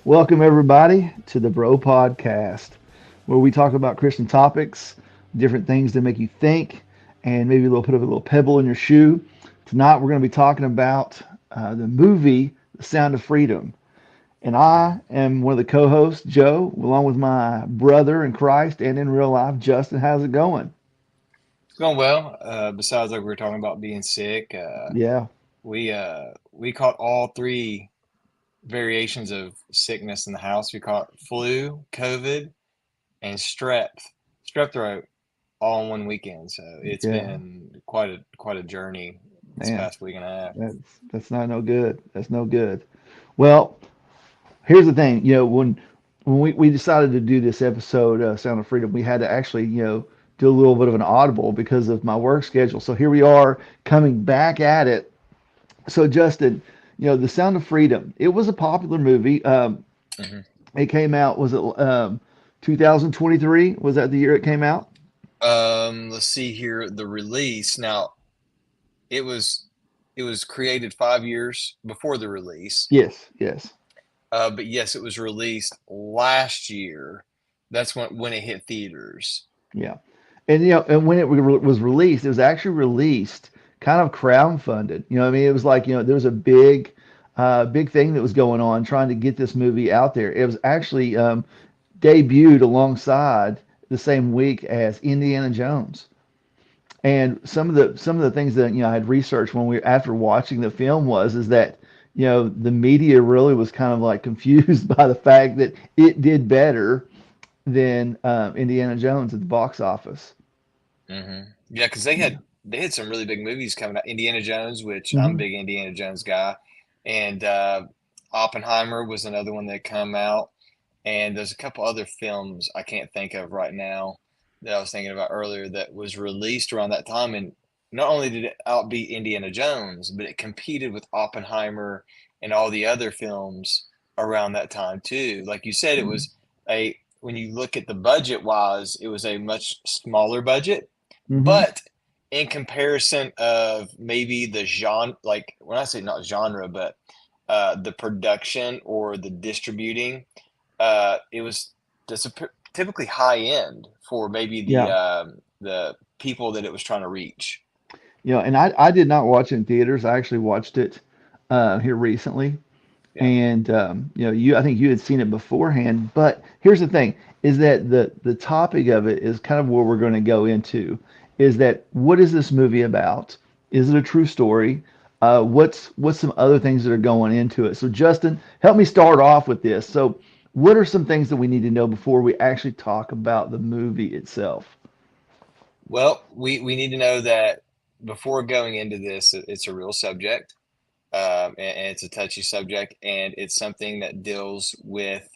Welcome, everybody, to the B.R.O Podcast, where we talk about Christian topics, different things that make you think, and maybe a little put a little pebble in your shoe. Tonight, we're going to be talking about the movie The Sound of Freedom. And I am one of the co hosts, Joe, along with my brother in Christ and in real life, Justin. How's it going? It's going well. Besides, like we were talking about being sick, Yeah, we caught all three variations of sickness in the house. We caught flu, COVID, and strep throat, all in one weekend. So it's yeah, been quite a journey this man, past week and a half. that's not no good. That's no good. Well, here's the thing, when we decided to do this episode, Sound of Freedom, we had to actually, do a little bit of an audible because of my work schedule. So here we are coming back at it. So Justin, The Sound of Freedom, it was a popular movie. hmm It came out, was it 2023? Was that the year it came out? Let's see here. The release. Now, it was it was created 5 years before the release. Yes, yes. But yes, it was released last year. That's when it hit theaters. Yeah. And and when it was released, it was actually released kind of crowdfunded. I mean, it was like, there was a big thing that was going on trying to get this movie out there. It was actually debuted alongside the same week as Indiana Jones. And some of the things that I had researched when we after watching the film was is that the media really was kind of like confused by the fact that it did better than Indiana Jones at the box office. Yeah, because they had some really big movies coming out. Indiana Jones, which I'm a Hmm. big Indiana Jones guy, and Oppenheimer was another one that come out. And there's a couple other films I can't think of right now that I was thinking about earlier that was released around that time. And not only did it outbeat Indiana Jones, but it competed with Oppenheimer and all the other films around that time too. Like you said, it was a when you look at the budget wise, it was a much smaller budget, Hmm. but in comparison of maybe the genre, like when I say not genre, but the production or the distributing, it was typically high end for maybe Yeah. the people that it was trying to reach. And I did not watch it in theaters. I actually watched it here recently. Yeah. And I think you had seen it beforehand. But here's the thing: is that the topic of it is kind of where we're going to go into. Is that what is this movie about? Is it a true story? What's some other things that are going into it? So Justin, help me start off with this. So what are some things that we need to know before we actually talk about the movie itself? Well, we need to know that before going into this, it's a real subject, and it's a touchy subject, and it's something that deals with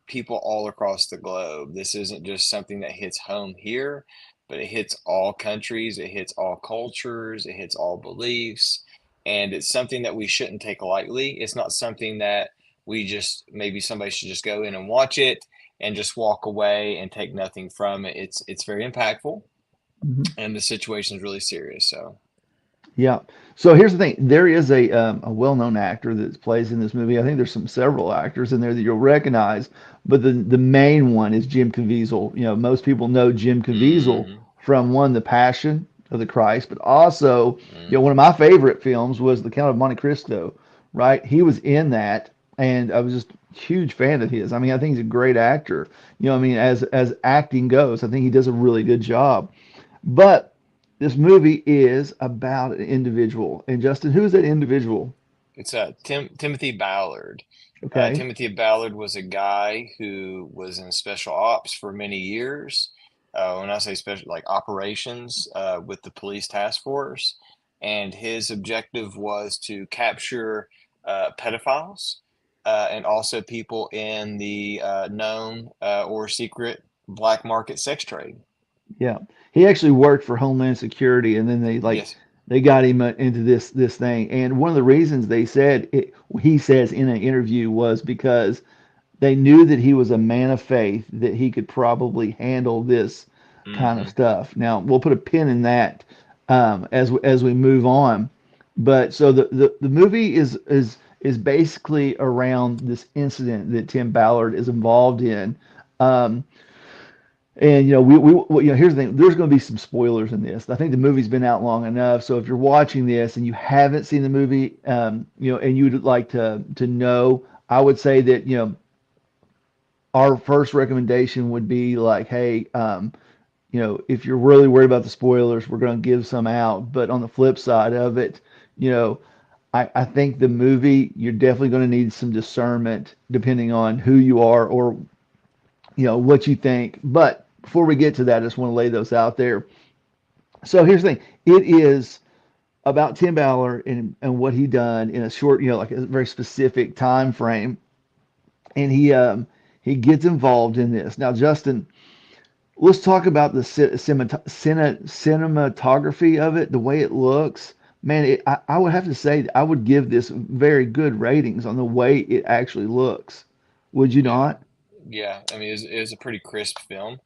people all across the globe. This isn't just something that hits home here, but it hits all countries, it hits all cultures, it hits all beliefs, and it's something that we shouldn't take lightly. It's not something that we just maybe somebody should just go in and watch it and just walk away and take nothing from it. It's very impactful, Mhm. and the situation is really serious. So, Yeah. So here's the thing. There is a well-known actor that plays in this movie. I think there's several actors in there that you'll recognize, but the main one is Jim Caviezel. Most people know Jim Caviezel hmm from one, The Passion of the Christ, but also, one of hmm my favorite films was The Count of Monte Cristo, right? He was in that, and I was just a huge fan of his. I mean, I think he's a great actor. I mean, as acting goes, I think he does a really good job. But this movie is about an individual. And Justin, who is that individual? it's Timothy Ballard. Okay. Timothy Ballard was a guy who was in special ops for many years. When I say special, like operations with the police task force, and his objective was to capture pedophiles and also people in the known or secret black market sex trade. Yeah. He actually worked for Homeland Security, and then Yes. they got him into this thing. And one of the reasons they said it, he says in an interview, was because they knew that he was a man of faith, that he could probably handle this kind of hmm stuff. Now we'll put a pin in that as we move on. But so the movie is is basically around this incident that Tim Ballard is involved in. Um, and here's the thing: there's going to be some spoilers in this. I think the movie's been out long enough, so if you're watching this and you haven't seen the movie, and you'd like to know, I would say that our first recommendation would be like, hey, if you're really worried about the spoilers, we're going to give some out. But on the flip side of it, you know, I think the movie, you're definitely going to need some discernment depending on who you are or, what you think. But before we get to that, I just want to lay those out there. So here's the thing. It is about Tim Ballard and what he done in a short, like a very specific time frame. And he gets involved in this. Now, Justin, let's talk about the cinematography of it, the way it looks. Man, I would have to say I would give this very good ratings on the way it actually looks. Would you Yeah, not? yeah. I mean, it was a pretty crisp film,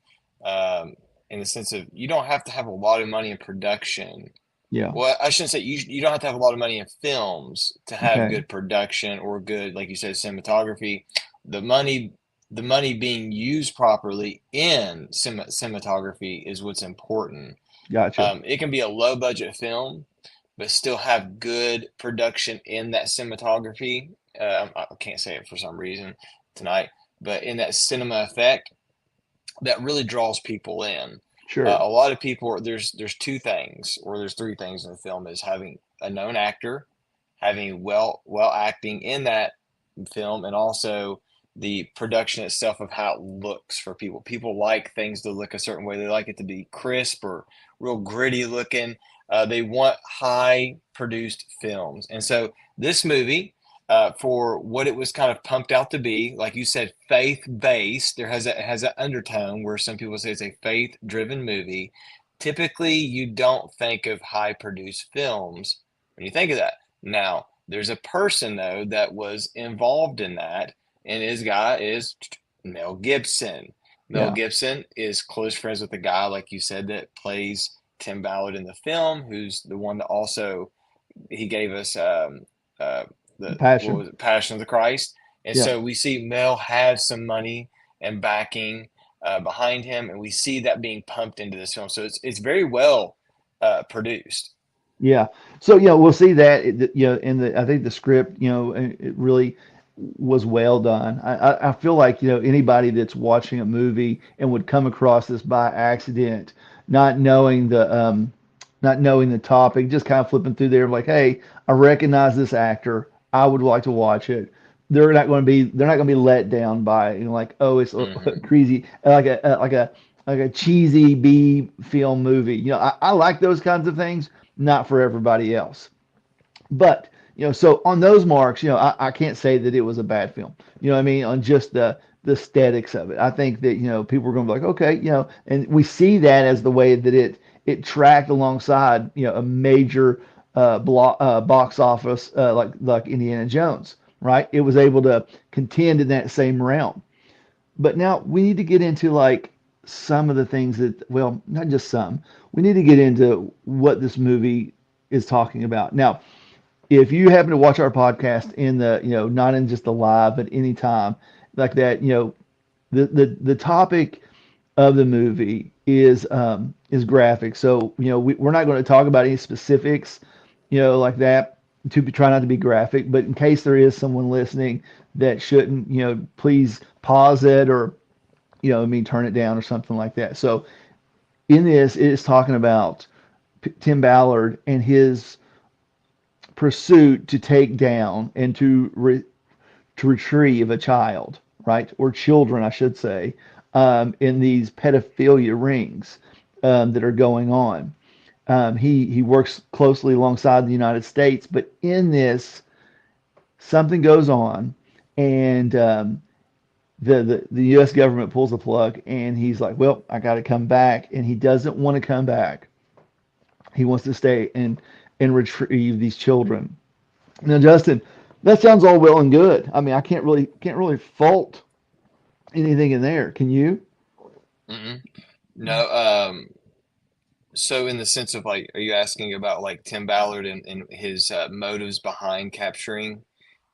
um, in the sense of you don't have to have a lot of money in production. Yeah. Well, I shouldn't say you don't have to have a lot of money in films to have Okay. good production or good, like you said, cinematography. The money, the money being used properly in cinematography is what's important. Gotcha. It can be a low budget film, but still have good production in that cinematography. I can't say it for some reason tonight, but in that cinema effect, that really draws people in. Sure. A lot of people, there's two things or there's three things in the film: is having a known actor, having well acting in that film, and also the production itself of how it looks for people. People like things to look a certain way. They like it to be crisp or real gritty looking. They want high produced films, and so this movie, for what it was kind of pumped out to be, like you said, faith based. There has an undertone where some people say it's a faith driven movie. Typically, you don't think of high produced films when you think of that. Now, there's a person though that was involved in that, and his guy is Mel Gibson. Mel Yeah. Gibson is close friends with the guy, like you said, that plays Tim Ballard in the film, who's the one that also he gave us uh, The the what passion. was it, Passion of the Christ, and Yeah. so we see Mel have some money and backing behind him, and we see that being pumped into this film. So it's very well produced. Yeah. So, we'll see that, in I think the script, it really was well done. I feel like, anybody that's watching a movie and would come across this by accident, not knowing not knowing the topic, just kind of flipping through there, like, hey, I recognize this actor. I would like to watch it. They're not going to be let down by, like, oh, it's Hmm. crazy, like a cheesy B film movie. I like those kinds of things, not for everybody else. But, so on those marks, I can't say that it was a bad film. You know what I mean? On just the aesthetics of it. I think that, people are going to be like, okay, and we see that as the way that it tracked alongside, a major box office, like Indiana Jones, right? It was able to contend in that same realm. But now we need to get into like some of the things that, well, not just some, we need to get into what this movie is talking about. Now, if you happen to watch our podcast in the, not in just the live, but any time like that, the topic of the movie is graphic. So, we're not going to talk about any specifics, like that try not to be graphic, but in case there is someone listening that shouldn't, please pause it or, turn it down or something like that. So in this, it is talking about Tim Ballard and his pursuit to take down and to retrieve a child, right, or children, I should say, in these pedophilia rings that are going on. He works closely alongside the United States, but in this, something goes on, and the U.S. government pulls the plug, and he's like, "Well, I got to come back," and he doesn't want to come back. He wants to stay and retrieve these children. Now, Justin, that sounds all well and good. I mean, I can't really fault anything in there. Can you? Hmm. No, so in the sense of like, are you asking about like Tim Ballard and his motives behind capturing?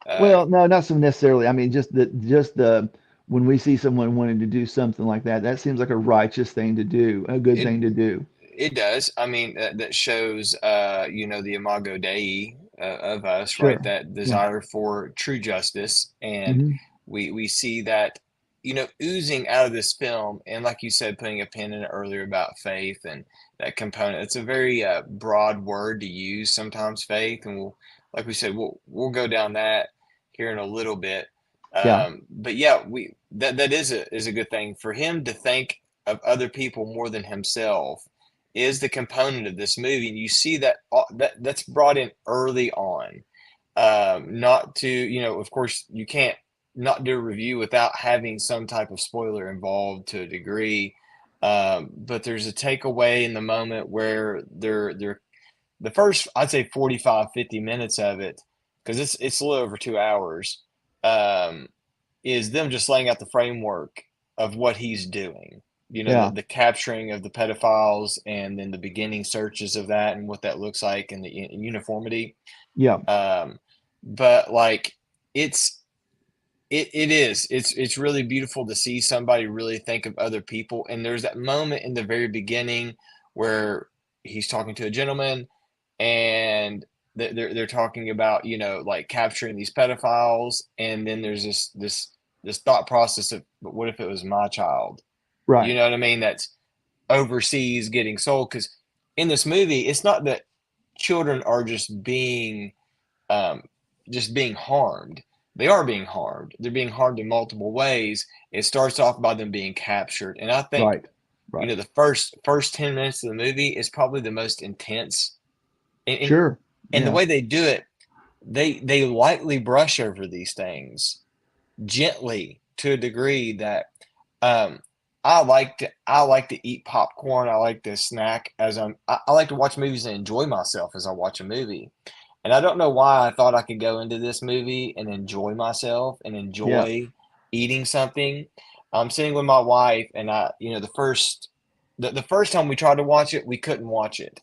Uh, Well, no, not so necessarily. I mean, just the when we see someone wanting to do something like that, that seems like a righteous thing to do, a good it thing to do. it does. I mean, that shows the imago Dei of us, right? Sure. That Yeah. desire for true justice, and Hmm. we see that oozing out of this film, and like you said, putting a pin in it earlier about faith and that component. It's a very broad word to use sometimes, faith, and like we said, we'll go down that here in a little bit. Yeah. But yeah, we that is a good thing for him to think of other people more than himself is the component of this movie, and you see that's brought in early on. Not to, of course, you can't not do a review without having some type of spoiler involved to a degree. But there's a takeaway in the moment where they're the first, I'd say 45, 50 minutes of it, because it's a little over 2 hours, um, is them just laying out the framework of what he's doing. The, Yeah. the capturing of the pedophiles and then the beginning searches of that and what that looks like and the uniformity. Yeah. Um, but like it's it's really beautiful to see somebody really think of other people. And there's that moment in the very beginning where he's talking to a gentleman and they're talking about like capturing these pedophiles, and then there's this thought process of, but what if it was my child? You Right. know what I mean? That's overseas getting sold. Because in this movie, it's not that children are um, just being harmed. They are being harmed. They're being harmed in multiple ways. It starts off by them being captured, and I think Right. Right. the first 10 minutes of the movie is probably the most intense. And Sure. and the Yeah. way they do it, they lightly brush over these things gently to a degree that um, I like to eat popcorn. I like to snack I like to watch movies and enjoy myself as I watch a movie. And I don't know why I thought I could go into this movie and enjoy myself and Yeah. enjoy eating something. I'm sitting with my wife, and the first time we tried to watch it, we couldn't watch it.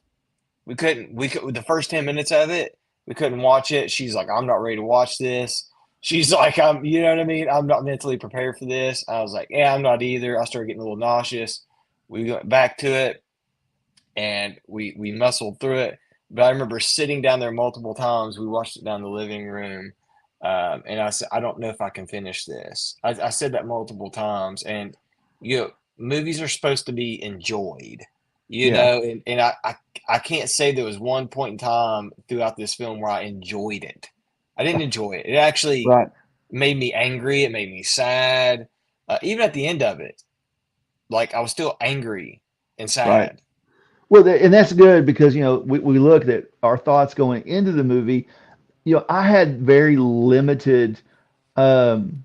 We could the first 10 minutes of it, we couldn't watch it. She's like, I'm not ready to watch this. She's like, you know what I mean? I'm not mentally prepared for this. I was like, yeah, I'm not either. I started getting a little nauseous. We went back to it and we muscled through it. But I remember sitting down there multiple times. We watched it down in the living room. And I said, I don't know if I can finish this. I said that multiple times. And, movies are supposed to be enjoyed, Yeah. and I can't say there was one point in time throughout this film where I enjoyed it. I didn't enjoy it. It actually Right. made me angry. It made me sad. Even at the end of it, like I was still angry and Right. sad. Well, and that's good because we looked at our thoughts going into the movie. I had very limited um,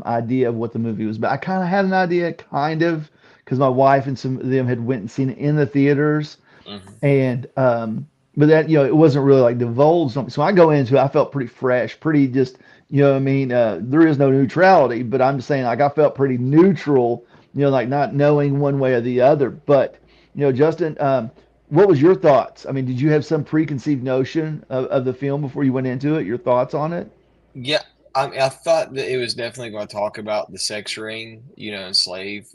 idea of what the movie was about. I kind of had an idea, kind of, because my wife and some of them had went and seen it in the theaters, Hmm. and but that it wasn't really like divulged. So I go into it, I felt pretty fresh, pretty just what I mean. There is no neutrality, but I'm just saying like I felt pretty neutral, like not knowing one way or the other. But Justin, what was your thoughts? I mean, did you have some preconceived notion of the film before you went into it? Your thoughts on it? Yeah, I thought that it was definitely going to talk about the sex ring, and slave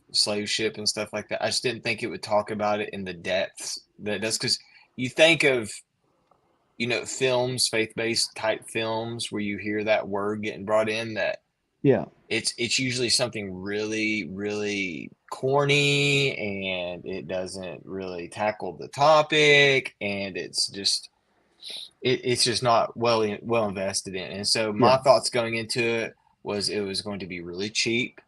ship and stuff like that. I just didn't think it would talk about it in the depths that it does, because you think of films, faith-based type films, where you hear that word getting brought in, that Yeah, it's usually something really, really corny, and it doesn't really tackle the topic, and it's just not well invested in. And so yeah, my thoughts going into it was it was going to be really cheap.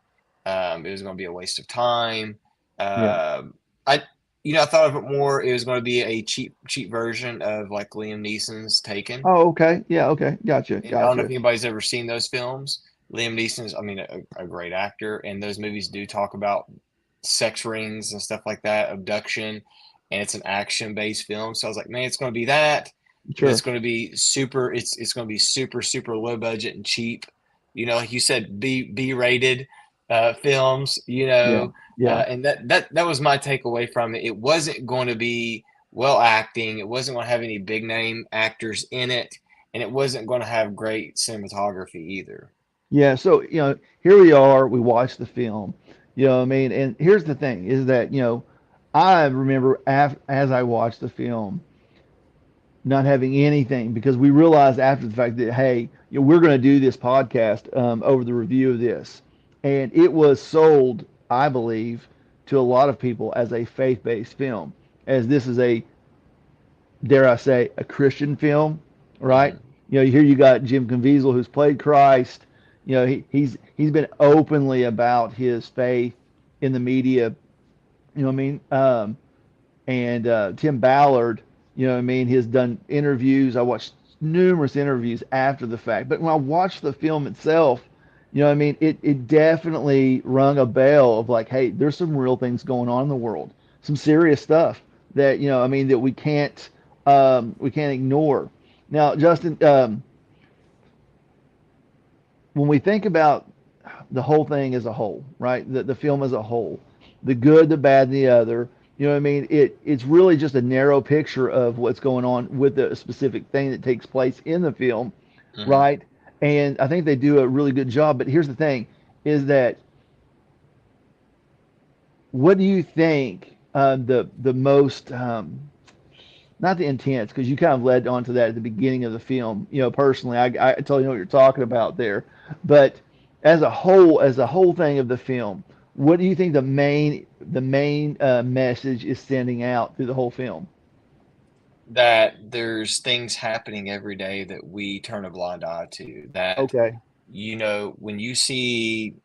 It was going to be a waste of time. yeah. I I thought of it more. It was going to be a cheap version of like Liam Neeson's Taken. Oh, okay. Yeah, okay. Gotcha, And I don't know if gotcha. anybody's ever seen those films. Liam Neeson's, I mean, a great actor, and those movies do talk about sex rings and stuff like that, abduction, and it's an action-based film. So I was like, man, it's going to be that, but it's Sure. going to be super. It's going to be super low budget and cheap. Like you said, B rated films. Yeah, yeah, And that was my takeaway from it. It wasn't going to be well acting. It wasn't going to have any big name actors in it. and it wasn't going to have great cinematography either. Yeah, so here we are. We watch the film. What I mean, and here's the thing: is that I remember as I watched the film, not having anything because we realized after the fact that hey, we're going to do this podcast over the review of this, and it was sold, I believe, to a lot of people as a faith-based film, as this is a, dare I say, a Christian film, right? Hmm. Here you got Jim Caviezel who's played Christ. He's been openly about his faith in the media. You know what I mean? And Tim Ballard, what I mean, has done interviews. I watched numerous interviews after the fact, but when I watched the film itself, what I mean, it definitely rung a bell of like, hey, there's some real things going on in the world, some serious stuff that I mean, that we can't ignore. Now, Justin, when we think about the whole thing as a whole, right? The film as a whole, the good, the bad, and the other. You know what I mean? It's really just a narrow picture of what's going on with the specific thing that takes place in the film, Hmm. right? And I think they do a really good job. But here's the thing: is that what do you think the most not the intense, because you kind of led on to that at the beginning of the film. Personally, I totally know what you're talking about there. But as a whole thing of the film, what do you think the main message is sending out through the whole film? That there's things happening every day that we turn a blind eye to. That, Okay. when you see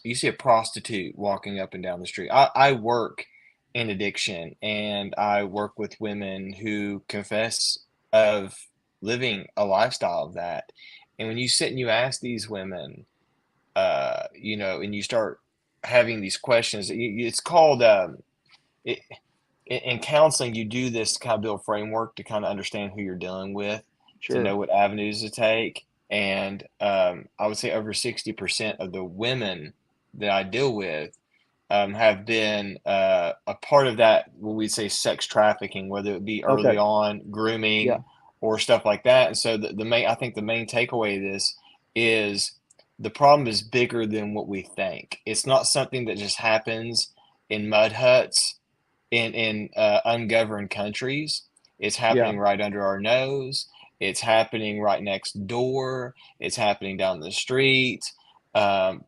a prostitute walking up and down the street. I work in addiction, and I work with women who confess of living a lifestyle of that. And when you sit and you ask these women, and you start having these questions, it's called, it, in counseling, you do this kind of build framework to kind of understand who you're dealing with, to Sure. know what avenues to take. And I would say over 60% of the women that I deal with have been a part of that, what we say sex trafficking, whether it be early Okay. on Yeah. grooming or stuff like that. And so I think the main takeaway of this is the problem is bigger than what we think. It's not something that just happens in mud huts in ungoverned countries. It's Yeah. happening right under our nose. It's happening right next door. It's happening down the street.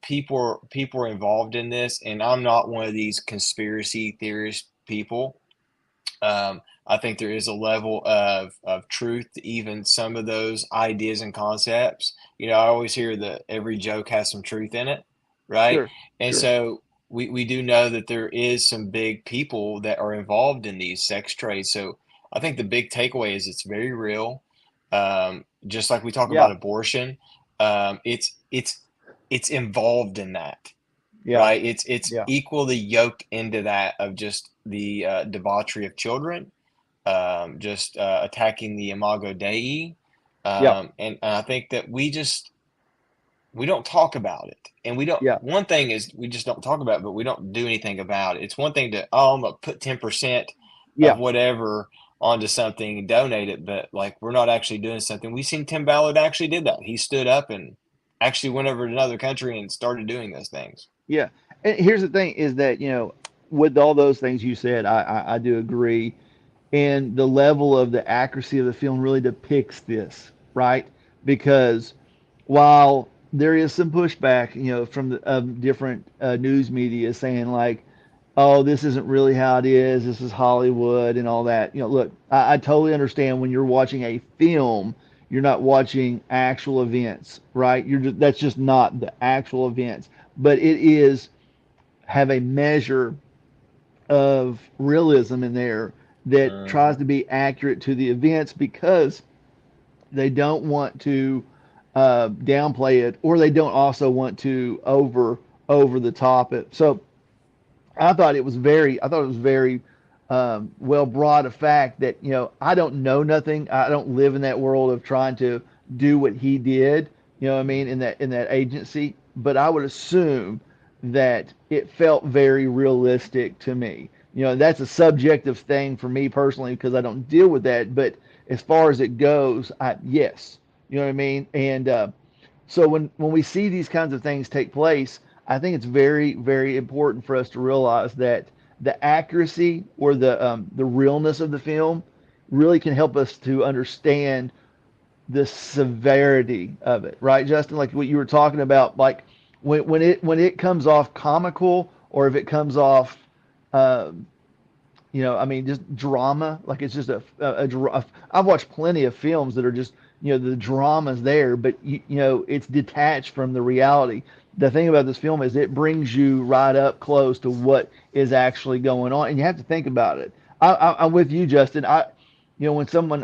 People are involved in this, and I'm not one of these conspiracy theorist people. I think there is a level of truth to even some of those ideas and concepts. I always hear that every joke has some truth in it, right? Sure. And Sure. so we do know that there is some big people that are involved in these sex trades. So I think the big takeaway is it's very real. Just like we talk about Yeah. abortion, it's involved in that, Yeah. right? It's Yeah. equally yoked into that of just the debauchery of children, just attacking the imago Dei, Yeah. and I think that we don't talk about it, and we don't. Yeah. One thing is we just don't talk about it, but we don't do anything about it. It's one thing to I'm gonna put 10% of Yeah. whatever onto something and donate it, but like we're not actually doing something. We've seen Tim Ballard actually did that. He stood up and actually went over to another country and started doing those things. Yeah. And here's the thing: is that with all those things you said, I do agree. And the level of the accuracy of the film really depicts this, right? Because while there is some pushback, from the different news media saying like, "Oh, this isn't really how it is. This is Hollywood and all that." Look, I totally understand when you're watching a film, you're not watching actual events, right? That's just not the actual events, but it is have a measure of realism in there that tries Mhm. to be accurate to the events because they don't want to downplay it, or they don't also want to over the top it. So I thought it was very well brought a fact that I don't know nothing. I don't live in that world of trying to do what he did. You know what I mean, in that agency. But I would assume that it felt very realistic to me. That's a subjective thing for me personally because I don't deal with that. But as far as it goes, yes. You know what I mean? And so when we see these kinds of things take place, I think it's very very important for us to realize that the accuracy or the realness of the film really can help us to understand the severity of it, right, Justin? Like what you were talking about, like when it comes off comical, or if it comes off, um, I mean, just drama. Like it's just I've watched plenty of films that are just, the drama's there, but it's detached from the reality. The thing about this film is it brings you right up close to what is actually going on, and you have to think about it. I'm with you, Justin. When someone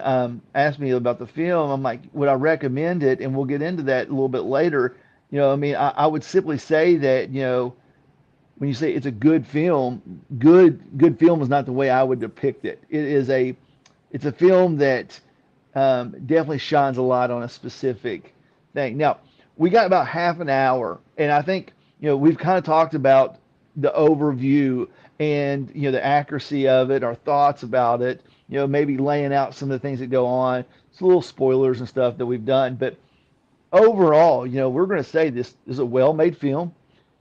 asked me about the film, I'm like, would I recommend it? And we'll get into that a little bit later. I mean, I would simply say that, when you say it's a good film, good film is not the way I would depict it. It's a film that definitely shines a light on a specific thing. Now we got about half an hour, and I think we've kind of talked about the overview and the accuracy of it, our thoughts about it. Maybe laying out some of the things that go on. It's little spoilers and stuff that we've done, but overall, we're going to say this is a well-made film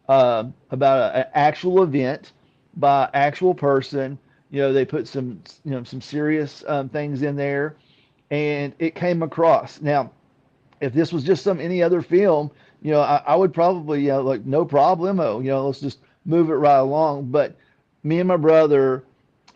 about an actual event by actual person. They put some serious things in there, and it came across. Now, if this was just any other film, I would probably, like no problemo. Let's just move it right along. But me and my brother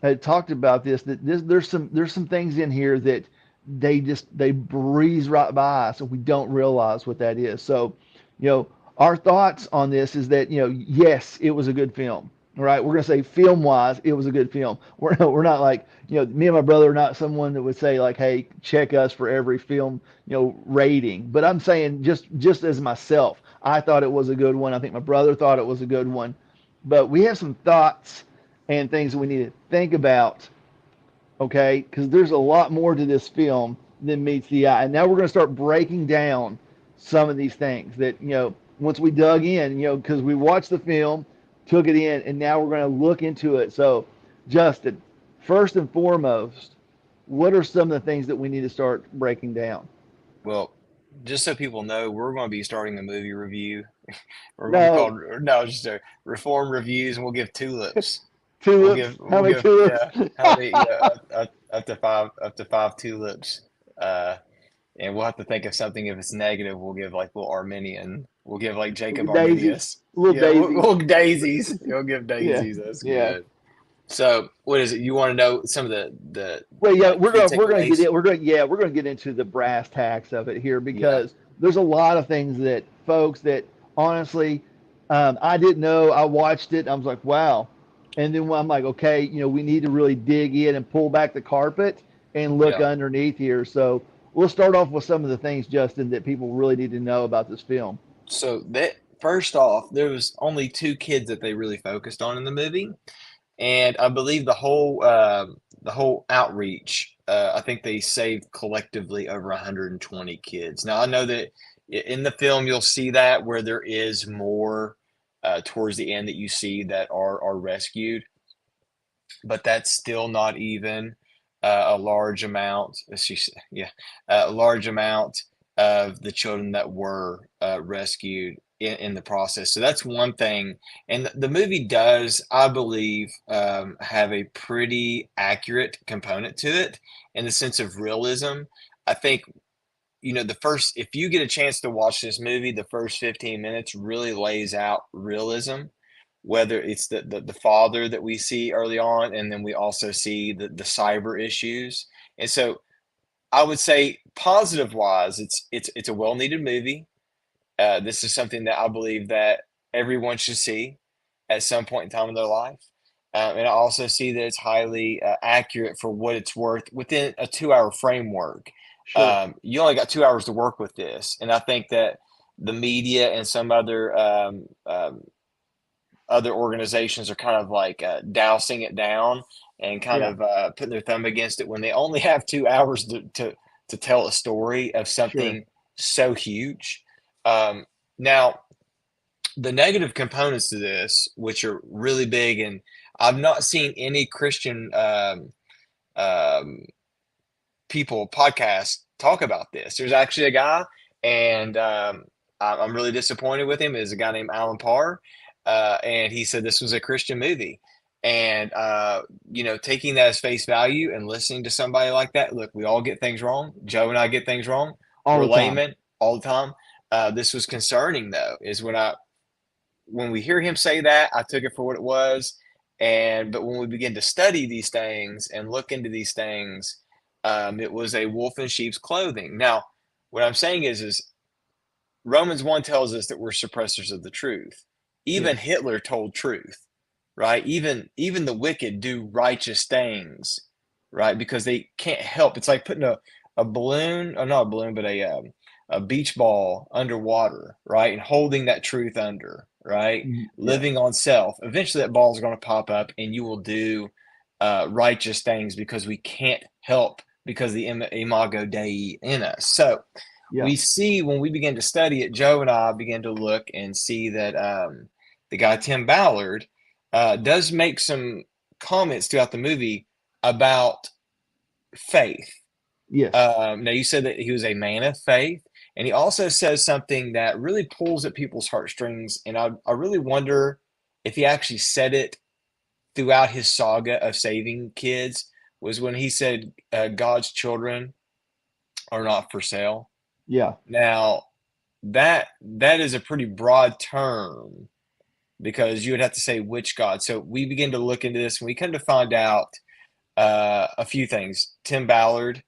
had talked about this. There's some things in here that they breeze right by us, and we don't realize what that is. So, you know, our thoughts on this is that yes, it was a good film. All right, we're gonna say film wise, it was a good film. We're not like me and my brother are not someone that would say like, hey, check us for every film rating. But I'm saying just as myself, I thought it was a good one. I think my brother thought it was a good one. But we have some thoughts and things that we need to think about, okay? Because there's a lot more to this film than meets the eye. And now we're going to start breaking down some of these things that, once we dug in, because we watched the film, took it in, and now we're going to look into it. So, Justin, first and foremost, what are some of the things that we need to start breaking down? Well, just so people know, we're going to be starting a movie review. We're going to be No, called no, just a reform reviews, and we'll give tulips. tulips. How We'll many give tulips? yeah, how many up to five tulips. Uh, and we'll have to think of something if it's negative. We'll give like little Arminian. We'll give like Jacob Daisies, Arminius. little Yeah, daisies. we'll daisies. You'll give Yeah, daisies. That's yeah. good. So, what is it? You want to know some of the Well, yeah, like we're key gonna we're gonna get takeaways? in. We're gonna get into the brass tacks of it here Yeah. because there's a lot of things that folks that honestly I didn't know. I watched it. I was like, wow. And then when I'm like, okay, we need to really dig in and pull back the carpet and look Yeah. underneath here. So we'll start off with some of the things, Justin, that people really need to know about this film. So that first off, there was only two kids that they really focused on in the movie, and I believe the whole outreach. I think they saved collectively over 120 kids. Now I know that in the film you'll see that where there is more towards the end that you see that are rescued, but that's still not even a large amount. Yeah, a large amount of the children that were rescued in the process. So that's one thing. And the movie does, I believe, have a pretty accurate component to it in the sense of realism. I think the first, if you get a chance to watch this movie, the first 15 minutes really lays out realism, whether it's the father that we see early on, and then we also see the cyber issues. And so I would say positive wise, it's a well needed movie. This is something that I believe that everyone should see at some point in time in their life. And I also see that it's highly accurate for what it's worth within a 2 hour framework. Sure. You only got 2 hours to work with this. And I think that the media and some other organizations are kind of like dousing it down and kind Yeah. of putting their thumb against it when they only have 2 hours to tell a story of Sure. something so huge. Now, the negative components to this, which are really big, and I've not seen any Christian um, people podcast talk about this. There's actually a guy, and I'm really disappointed with him. Is a guy named Alan Parr, and he said this was a Christian movie. And taking that as face value and listening to somebody like that. Look, we all get things wrong. Joe and I get things wrong. all We're the time. laymen all the time. This was concerning, though, is when we hear him say that, I took it for what it was. But when we begin to study these things and look into these things, it was a wolf in sheep's clothing. Now, what I'm saying is Romans 1 tells us that we're suppressors of the truth. Even Yes. Hitler told truth, right? Even the wicked do righteous things, right? Because they can't help. It's like putting a balloon, or not a balloon, but a beach ball underwater, right? And holding that truth under, right? Yeah. Living on self. Eventually, that ball is going to pop up, and you will do righteous things because we can't help because the imago Dei in us. So Yeah. we see when we begin to study it, Joe and I begin to look and see that the guy Tim Ballard does make some comments throughout the movie about faith. Yes. Now, you said that he was a man of faith, and he also says something that really pulls at people's heartstrings. And I really wonder if he actually said it throughout his saga of saving kids, was when he said, God's children are not for sale. Yeah. Now, that is a pretty broad term because you would have to say which God. So we begin to look into this and we come to find out a few things. Tim Ballard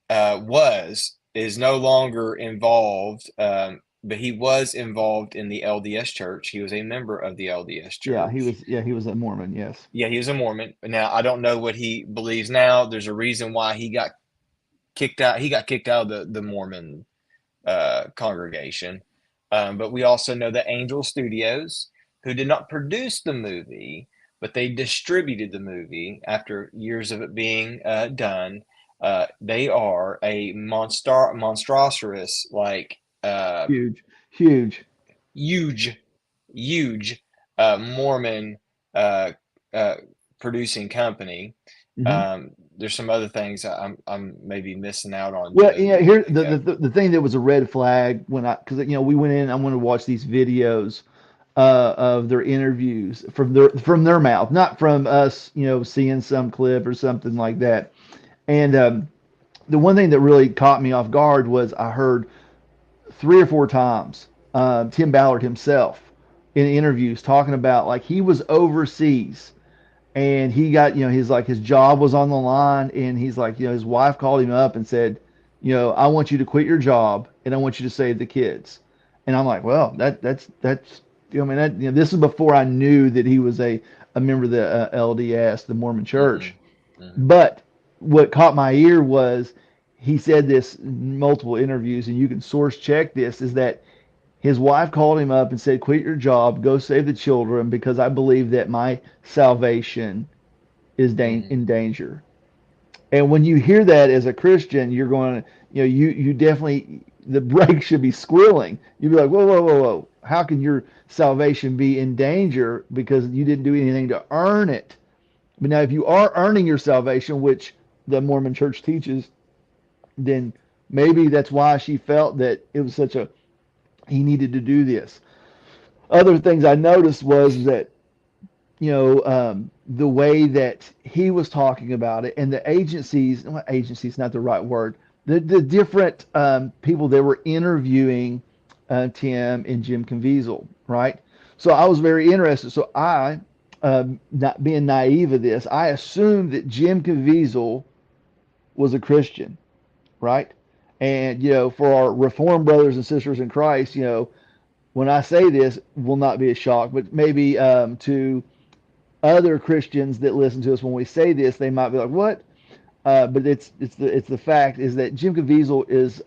is no longer involved, but he was involved in the LDS Church. He was a member of the LDS Yeah. He Church. was. Yeah. He was a Mormon. Yes. Yeah, he was a Mormon. Now I don't know what he believes now. There's a reason why he got kicked out. He got kicked out of the Mormon congregation. But we also know that Angel Studios, who did not produce the movie, but they distributed the movie after years of it being done. They are a monstrous, like Huge. Huge. huge, huge Mormon uh, uh, producing company. Hmm. There's some other things I'm maybe missing out on, Well, Joe, that yeah. you can Here, think of. the thing that was a red flag when because we went in. I wanted to watch these videos of their interviews from their mouth, not from us. Seeing some clip or something like that. And the one thing that really caught me off guard was I heard 3 or 4 times Tim Ballard himself in interviews talking about like he was overseas and he got his job was on the line and he's like his wife called him up and said I want you to quit your job and I want you to save the kids. And I'm like, well, that's I mean that this is before I knew that he was a member of the LDS, the Mormon Church. Hmm. Hmm. But what caught my ear was he said this in multiple interviews, and you can source check this, is that his wife called him up and said, quit your job, go save the children because I believe that my salvation is Hmm. in danger. And when you hear that as a Christian, you're going, you definitely, the brakes should be squealing. You'd be like, whoa, whoa, whoa, whoa. How can your salvation be in danger because you didn't do anything to earn it? But now, if you are earning your salvation, which the Mormon church teaches, then maybe that's why she felt that it was he needed to do this. Other things I noticed was that, the way that he was talking about it and the agencies, well, agencies, not the right word, the different people that were interviewing Tim and Jim Caviezel, right? So I was very interested. So not being naive of this, I assumed that Jim Caviezel was a Christian, right? And for our Reformed brothers and sisters in Christ, when I say this, will not be a shock, but maybe to other Christians that listen to us when we say this, they might be like, "What?" But it's the fact is that Jim Caviezel is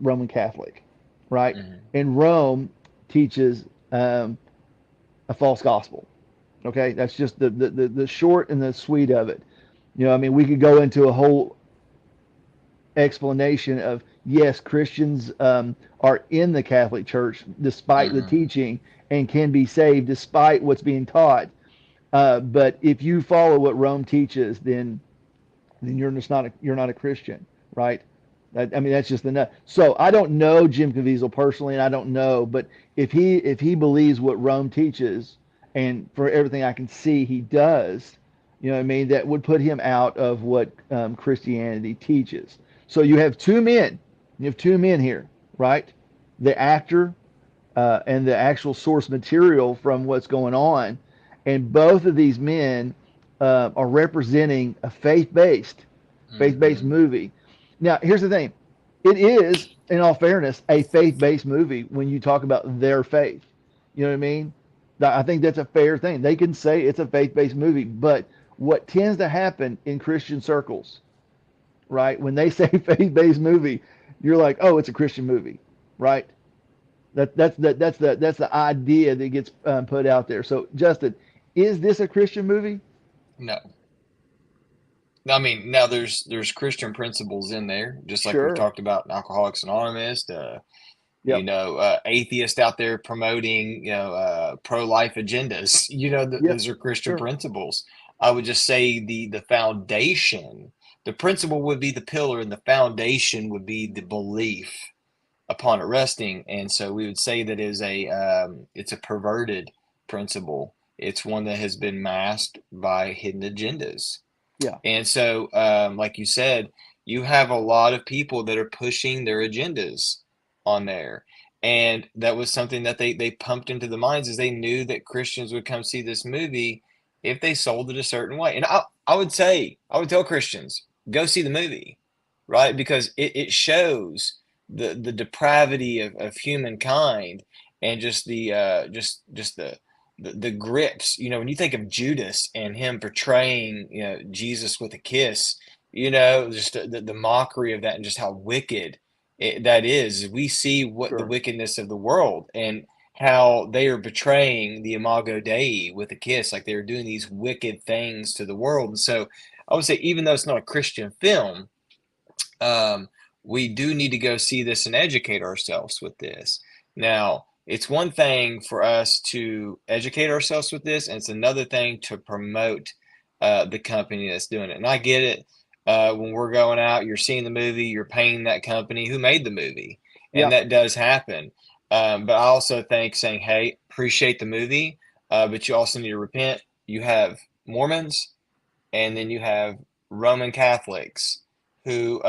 Roman Catholic, right? Hmm. And Rome teaches a false gospel. Okay, that's just the short and the sweet of it. I mean, we could go into a whole explanation of yes, Christians are in the Catholic Church despite the Hmm. teaching and can be saved despite what's being taught. But if you follow what Rome teaches, then you're not a Christian, right? I mean, that's just the nut. So I don't know Jim Caviezel personally, and I don't know, but if he believes what Rome teaches, and for everything I can see, he does, you know what I mean, that would put him out of what Christianity teaches. So you have two men. You have two men here, right? The actor and the actual source material from what's going on, and both of these men are representing a faith-based Hmm. movie. Now, here's the thing: it is, in all fairness, a faith-based movie when you talk about their faith. You know what I mean? I think that's a fair thing. They can say it's a faith-based movie, but what tends to happen in Christian circles, right? When they say faith-based movie, you're like, oh, it's a Christian movie, right? That's the idea that gets put out there. So, Justin, is this a Christian movie? No, I mean, now there's Christian principles in there, just like we've Sure. talked about in Alcoholics Anonymous. Yep. Atheists out there promoting, pro-life agendas. Yep. Those are Christian Sure. principles. I would just say the foundation, the principle would be the pillar, and the foundation would be the belief upon it resting. And so we would say that it's a perverted principle. It's one that has been masked by hidden agendas. Yeah. And so, like you said, you have a lot of people that are pushing their agendas on there. And that was something that they pumped into the minds, is they knew that Christians would come see this movie if they sold it a certain way. And I would tell Christians, go see the movie, right? Because it shows the depravity of humankind, and just the grips. When you think of Judas and him portraying, Jesus with a kiss, just the mockery of that, and just how wicked that is. We see what the Sure. wickedness of the world, and how they are betraying the Imago Dei with a kiss, like they're doing these wicked things to the world. And so I would say, even though it's not a Christian film, um, we do need to go see this and educate ourselves with this. Now, it's one thing for us to educate ourselves with this, and it's another thing to promote the company that's doing it. And I get it. When we're going out, you're seeing the movie, you're paying that company who made the movie, and Yeah. that does happen. But I also think saying, hey, appreciate the movie, but you also need to repent. You have Mormons, and then you have Roman Catholics who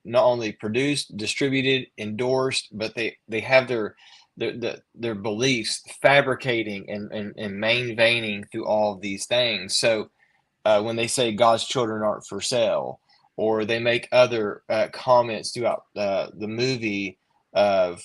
not only produced, distributed, endorsed, but they have their beliefs fabricating and main veining through all of these things. So when they say God's children aren't for sale, or they make other comments throughout the movie of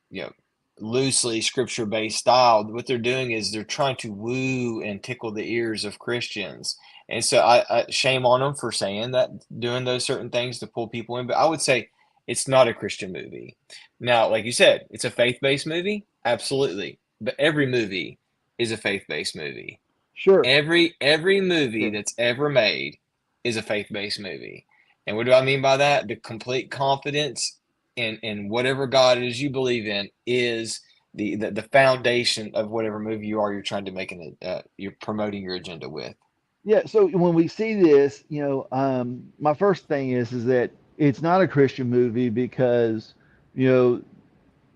you know loosely scripture based style, what they're doing is they're trying to woo and tickle the ears of Christians. And so I shame on them for saying that, doing those certain things to pull people in. But I would say it's not a Christian movie. Now, like you said, it's a faith based movie, absolutely. But every movie is a faith based movie. Sure. Every movie Sure. that's ever made is a faith-based movie. And what do I mean by that? The complete confidence in whatever God it is you believe in is the foundation of whatever movie you're trying to make, you're promoting your agenda with. Yeah. So when we see this, my first thing is that it's not a Christian movie because, you know,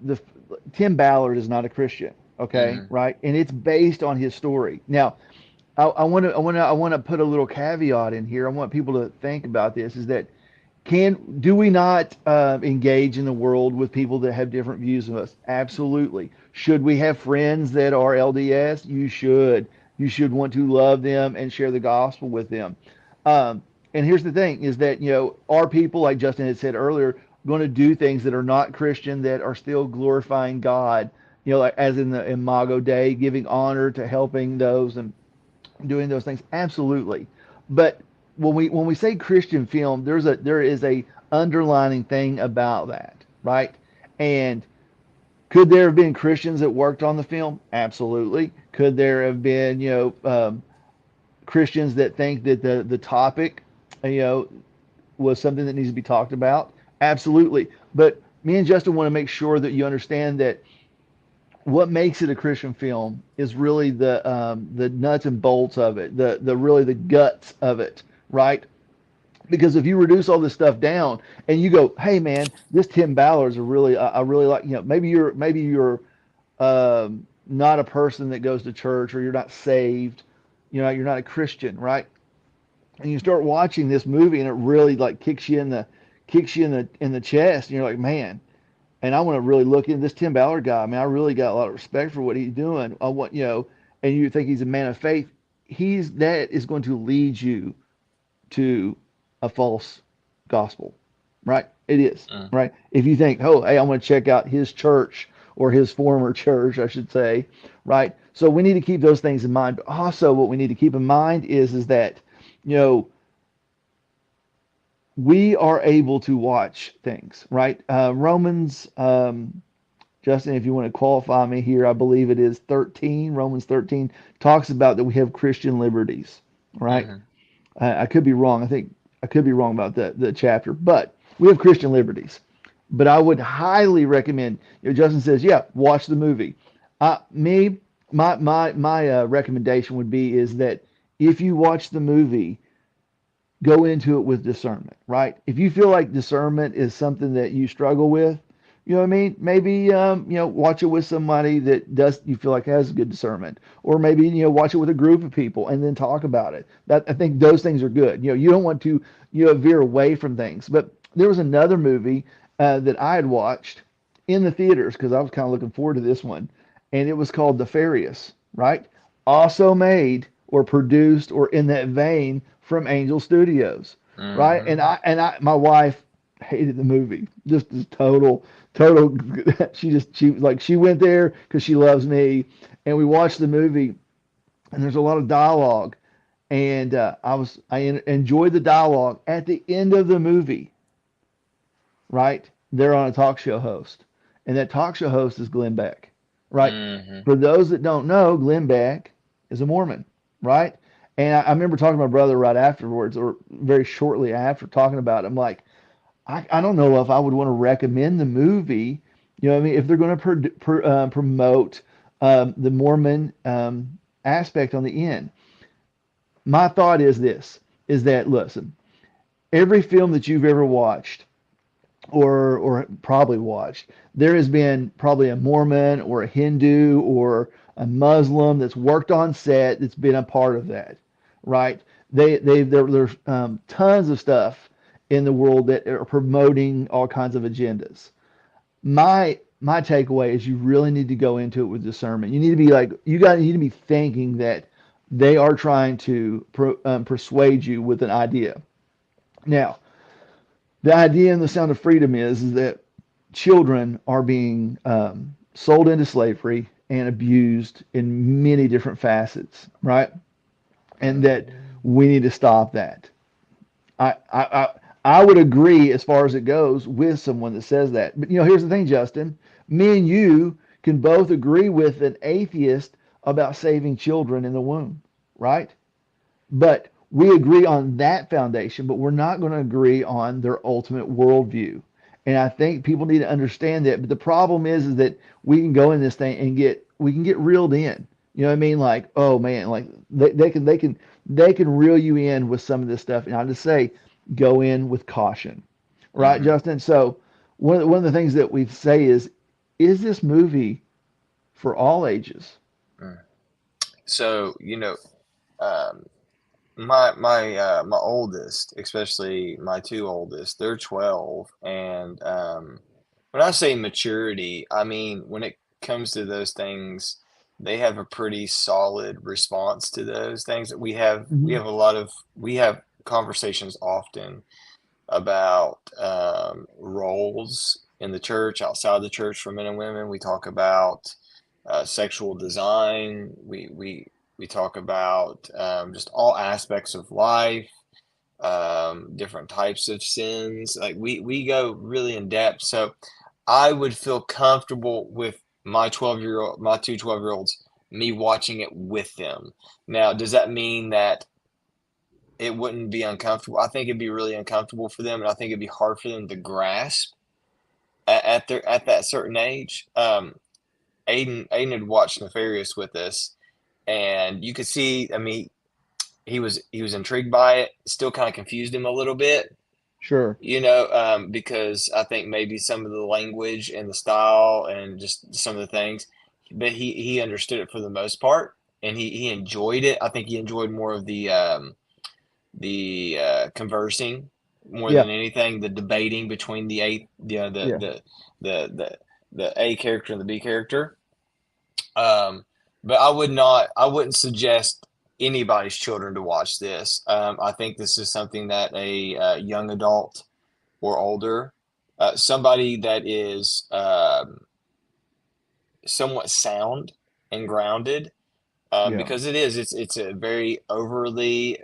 the Tim Ballard is not a Christian. Okay, Hmm. right, and it's based on his story. Now, I want to put a little caveat in here. I want people to think about this: is that do we not engage in the world with people that have different views of us? Absolutely. Should we have friends that are LDS? You should. You should want to love them and share the gospel with them. Um, and here's the thing: is that our people, like Justin had said earlier, going to do things that are not Christian, that are still glorifying God. Like as in the Imago Dei, giving honor to helping those and doing those things. Absolutely. But when we say Christian film, there is a underlining thing about that, right? And could there have been Christians that worked on the film? Absolutely. Could there have been Christians that think that the topic you know was something that needs to be talked about? Absolutely. But me and Justin want to make sure that you understand that what makes it a Christian film is really the nuts and bolts of it, the really the guts of it, right? Because if you reduce all this stuff down and you go, hey man, this Tim Ballard's a really, I really like, maybe you're not a person that goes to church, or you're not saved, you're not a Christian, right? And you start watching this movie and it really like kicks you in the chest, and you're like, man, and I want to really look into this Tim Ballard guy. I mean, I really got a lot of respect for what he's doing. I want, and you think he's a man of faith. That is going to lead you to a false gospel, right? It is, Mm. right? If you think, oh, hey, I'm going to check out his church, or his former church, I should say, right? So we need to keep those things in mind. But also, what we need to keep in mind is that, you know, we are able to watch things, right? Romans, Justin, if you want to qualify me here, I believe it is 13. Romans 13 talks about that we have Christian liberties, right? Hmm. I could be wrong. I think I could be wrong about the chapter, but we have Christian liberties. But I would highly recommend. Justin says, yeah, watch the movie. Me, my recommendation would be is that if you watch the movie, go into it with discernment, right? If you feel like discernment is something that you struggle with, you know what I mean? Maybe watch it with somebody that does you feel like has good discernment, or maybe watch it with a group of people and then talk about it. That I think those things are good. You don't want to veer away from things. But there was another movie that I had watched in the theaters because I was kind of looking forward to this one, and it was called The Farius, right? Also made or produced or in that vein from Angel Studios, right? Hmm. And my wife hated the movie. Just total. She went there because she loves me, and we watched the movie. And there's a lot of dialogue, and enjoyed the dialogue. At the end of the movie, right? They're on a talk show host, and that talk show host is Glenn Beck, right? Hmm. For those that don't know, Glenn Beck is a Mormon, right? And I remember talking to my brother right afterwards, or very shortly after, talking about it. I'm like, I don't know if I would want to recommend the movie. You know what I mean? If they're going to promote the Mormon aspect on the end. My thought is this, is that, listen, every film that you've ever watched, or probably watched, there has been probably a Mormon or a Hindu or a Muslim that's worked on set that's been a part of that, right? There's tons of stuff in the world that are promoting all kinds of agendas. My takeaway is you really need to go into it with discernment. You need to be like you need to be thinking that they are trying to persuade you with an idea. Now, the idea in the Sound of Freedom is that children are being sold into slavery and abused in many different facets, right? And that we need to stop that. I, I, I, I would agree as far as it goes with someone that says that. But here's the thing, Justin. Me and you can both agree with an atheist about saving children in the womb, right? But we agree on that foundation, but we're not going to agree on their ultimate worldview. And I think people need to understand that. But the problem is that we can go in this thing and we can get reeled in. You know what I mean? Like, oh man, like they can reel you in with some of this stuff. And I just say, go in with caution, right, Hmm. Justin? So one of the things that we say is this movie for all ages? So, um, my oldest, especially my two oldest, they're 12, and when I say maturity, I mean when it comes to those things, they have a pretty solid response to those things. We Hmm. have a lot of we have conversations often about roles in the church, outside the church, for men and women. We talk about sexual design. We talk about just all aspects of life, different types of sins. Like we go really in depth. So I would feel comfortable with my two 12-year olds, me watching it with them. Now, does that mean that it wouldn't be uncomfortable? I think it'd be really uncomfortable for them, and I think it'd be hard for them to grasp at that certain age. Aiden had watched Nefarious with us, and you could see. I mean, he was intrigued by it. Still kind of confused him a little bit, Sure. because I think maybe some of the language and the style and just some of the things, but he understood it for the most part, and he enjoyed it. I think he enjoyed more of the conversing more Yeah. than anything, the debating between the A, Yeah. the A character and the B character. Um, but I wouldn't suggest anybody's children to watch this. I think this is something that a young adult or older, somebody that is somewhat sound and grounded, Yeah. because it's a very overly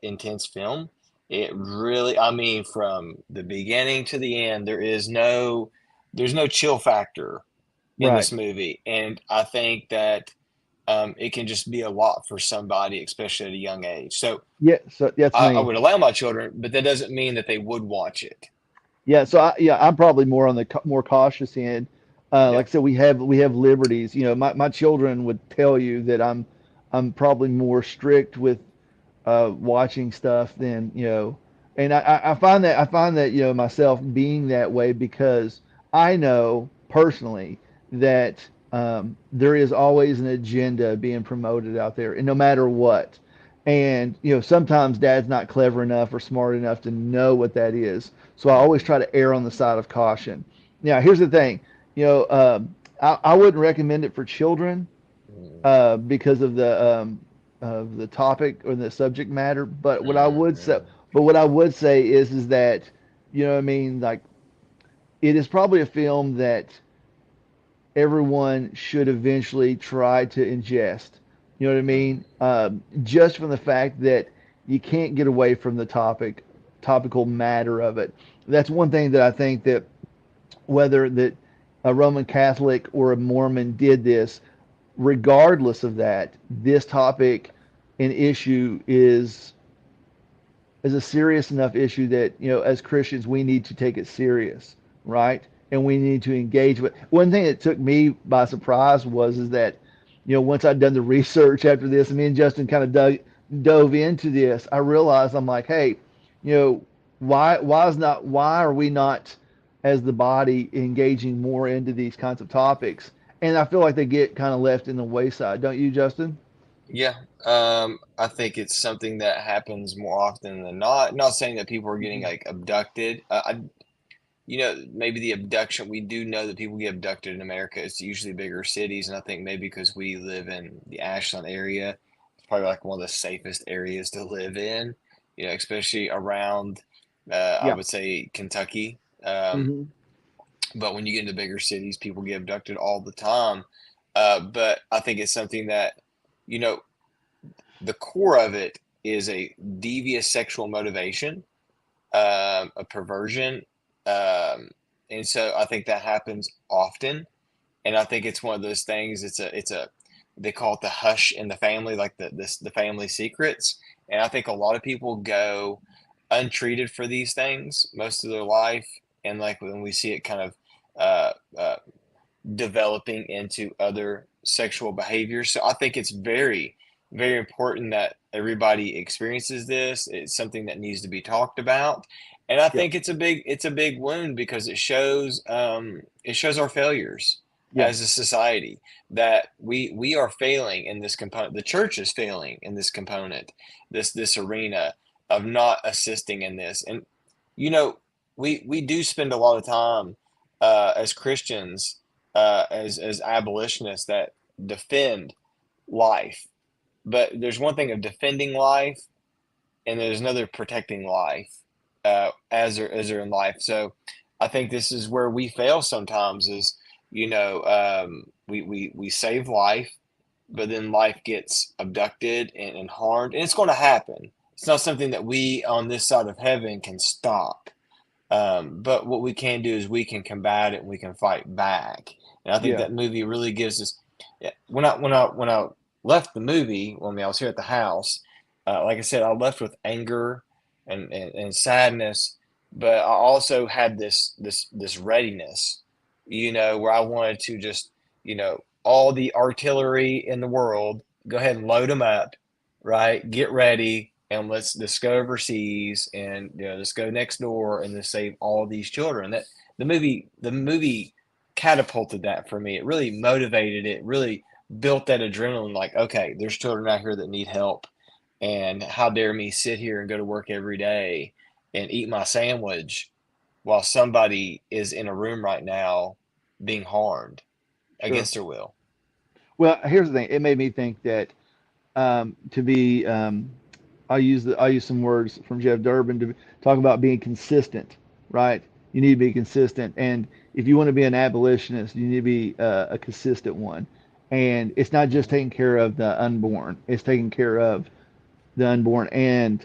intense film. It really, I mean, from the beginning to the end, there's no chill factor in Right. this movie, and I think that it can just be a lot for somebody, especially at a young age. So Yeah. So that's I me. would allow my children, but that doesn't mean that they would watch it. Yeah, so I'm probably more on the more cautious end. Yeah. Like I said, we have liberties. My children would tell you that I'm probably more strict with watching stuff than and I find that myself being that way because I know personally that there is always an agenda being promoted out there, and no matter what. And sometimes dad's not clever enough or smart enough to know what that is. So I always Mm-hmm. try to err on the side of caution. Now, here's the thing. I wouldn't recommend it for children because of the topic or the subject matter. But Mm-hmm. what I would say is that what I mean. Like it is probably a film that everyone should eventually try to ingest. You know what I mean? Just from the fact that you can't get away from the topical matter of it. That's one thing that I think that whether that a Roman Catholic or a Mormon did this, regardless of that, this topic and issue is a serious enough issue that as Christians we need to take it serious, right? And we need to engage with. One thing that took me by surprise was is that once I'd done the research after this, and me and Justin kind of dove into this, I realized I'm like, hey, why are we not as the body engaging more into these kinds of topics? And I feel like they get kind of left in the wayside, don't you, Justin? Yeah, I think it's something that happens more often than not. Not saying that people are getting Mhm. like abducted. Maybe the abduction. We do know that people get abducted in America. It's usually bigger cities, and I think maybe because we live in the Ashland area, it's probably like one of the safest areas to live in. Especially around, I Yeah. would say Kentucky. Um, Hmm. but when you get into bigger cities, people get abducted all the time. But I think it's something that, you know, the core of it is a devious sexual motivation, a perversion. Um, and so I think that happens often. And I think it's one of those things, they call it the hush in the family, like the family secrets. And I think a lot of people go untreated for these things most of their life. And like when we see it kind of, uh, uh, developing into other sexual behaviors. So I think it's very, very important that everybody experiences this. It's something that needs to be talked about. And I Yeah. think it's a big wound because it shows our failures Yeah. as a society, that we are failing in this component. The church is failing in this component, this arena of not assisting in this. And you know, we do spend a lot of time as Christians, as abolitionists that defend life. But there's one thing of defending life, and there's another protecting life, as they're in life. So I think this is where we fail sometimes. Is we save life, but then life gets abducted and harmed, and it's going to happen. It's not something that we on this side of heaven can stop. But what we can do is we can combat it and we can fight back. And I think Yeah. that movie really gives us. Yeah, when I left the movie, when I was here at the house, like I said, I left with anger and sadness, but I also had this readiness, where I wanted to just, all the artillery in the world, go ahead and load them up right? Get ready and let's go overseas and let's go next door and let's save all these children. That the movie catapulted that for me. It really motivated it, really built that adrenaline like, okay, there's children out here that need help. And how dare me sit here and go to work every day and eat my sandwich while somebody is in a room right now being harmed Sure. against their will. Well, here's the thing. It made me think that to be I'll use some words from Jeff Durbin to talk about being consistent, right? You need to be consistent, and if you want to be an abolitionist, you need to be a consistent one. And it's not just taking care of the unborn; it's taking care of the unborn and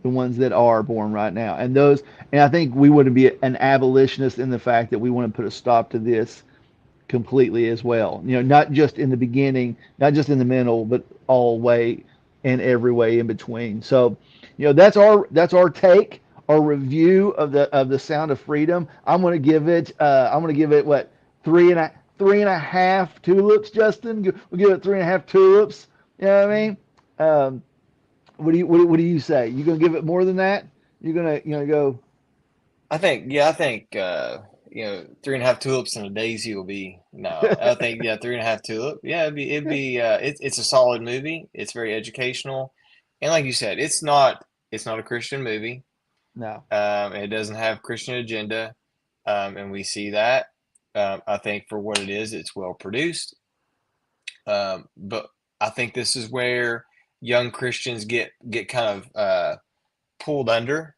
the ones that are born right now. And those, and I think we want to be an abolitionist in the fact that we want to put a stop to this completely as well. You know, not just in the beginning, not just in the middle, but all way and every way in between. So, you know, that's our take, our review of the Sound of Freedom. I'm gonna give it what three and a half tulips, Justin. We'll give it three and a half tulips. You know what I mean? Um, what do you say? You gonna give it more than that? You're gonna go I think 3.5 tulips and a daisy will be no. I think three and a half tulip. Yeah, it's a solid movie. It's very educational, and like you said, it's not a Christian movie. no. It doesn't have Christian agenda, and we see that. I think for what it is, it's well produced. But I think this is where young Christians get kind of pulled under,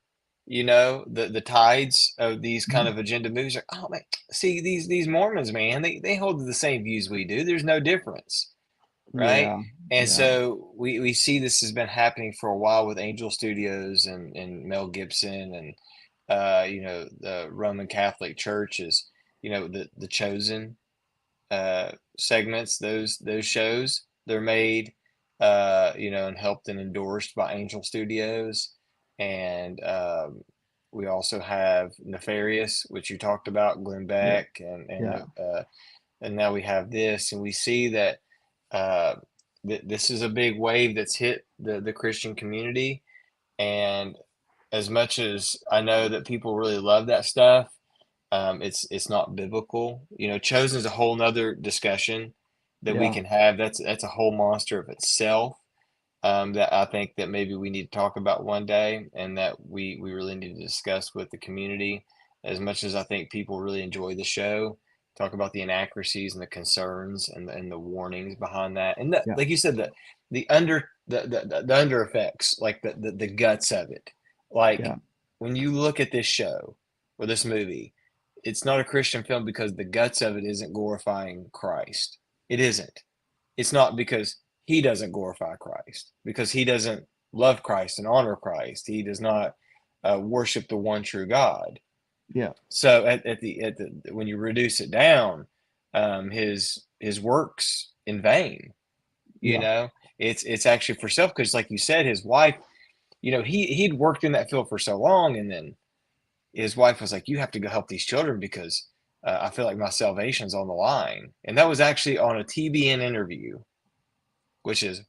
the tides of these kind of agenda movies. Like, oh man, see these Mormons, man, they hold to the same views we do. There's no difference, right? Yeah, And yeah, so we see this has been happening for a while with Angel Studios and Mel Gibson and the Roman Catholic Church is the Chosen segments, those shows, they're made, and helped and endorsed by Angel Studios. And we also have Nefarious, which you talked about, Glenn yeah, Beck, and yeah, and now we have this, and we see that uh, this is a big wave that's hit the Christian community. And as much as I know that people really love that stuff, it's not biblical. Chosen is a whole nother discussion that we yeah, can have. That's a whole monster of itself. That I think that maybe we need to talk about one day, and that we really need to discuss with the community. As much as I think people really enjoy the show, talk about the inaccuracies and the concerns and the warnings behind that, and yeah, like you said, the under effects, like the guts of it. Like yeah, when you look at this show or this movie, it's not a Christian film because the guts of it isn't glorifying Christ. It isn't. It's not because he doesn't glorify Christ, because he doesn't love Christ and honor Christ. He does not worship the one true God. yeah, So at the when you reduce it down, his works in vain. You yeah, know, it's actually for self, because like you said, his wife, he'd worked in that field for so long, and then his wife was like, "You have to go help these children because I feel like my salvation's on the line." And that was actually on a TBN interview, which is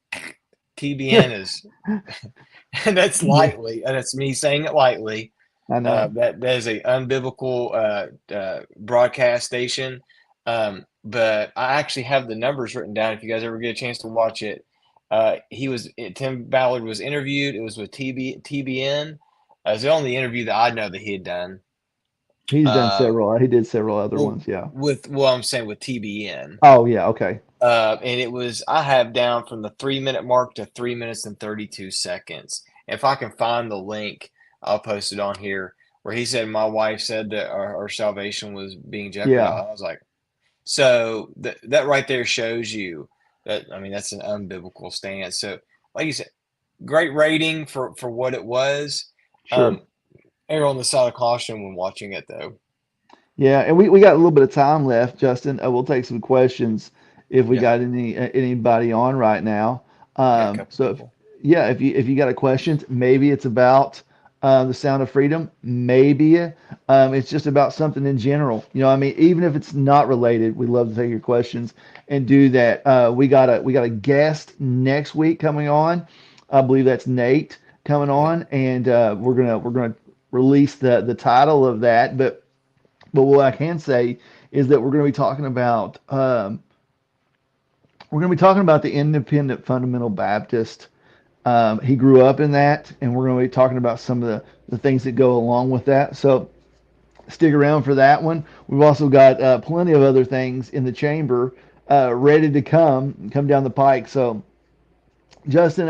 TBN is and that's yeah. lightly, and it's me saying it lightly. I know. That is a unbiblical broadcast station. But I actually have the numbers written down. If you guys ever get a chance to watch it, Tim Ballard was interviewed. It was with TBN. It was the only interview that I know that he had done. He's done Uh, several. He did several other well, ones. Yeah. I'm saying with TBN. Oh yeah. Okay. And it was, I have down from the 3 minute mark to 3 minutes and 32 seconds. If I can find the link, I'll post it on here, where he said, my wife said that our salvation was being Yeah. jeopardized. I was like, so that right there shows you that, I mean, that's an unbiblical stance. So, like you said, great rating for what it was. Sure. Um, Err on the side of caution when watching it, though. Yeah. And we got a little bit of time left, Justin. We'll take some questions if we Yeah, got anybody on right now. got a couple So people. yeah, if you got a question, maybe it's about the Sound of Freedom. Maybe it's just about something in general. You know, I mean, even if it's not related, we love to take your questions and do that. We got a guest next week coming on. I believe that's Nate coming Yeah. on, and we're gonna release the title of that. But what I can say is that we're going to be talking about the Independent Fundamental Baptist. He grew up in that, and we're going to be talking about some of the things that go along with that. So stick around for that one. We've also got plenty of other things in the chamber ready to come down the pike. So Justin,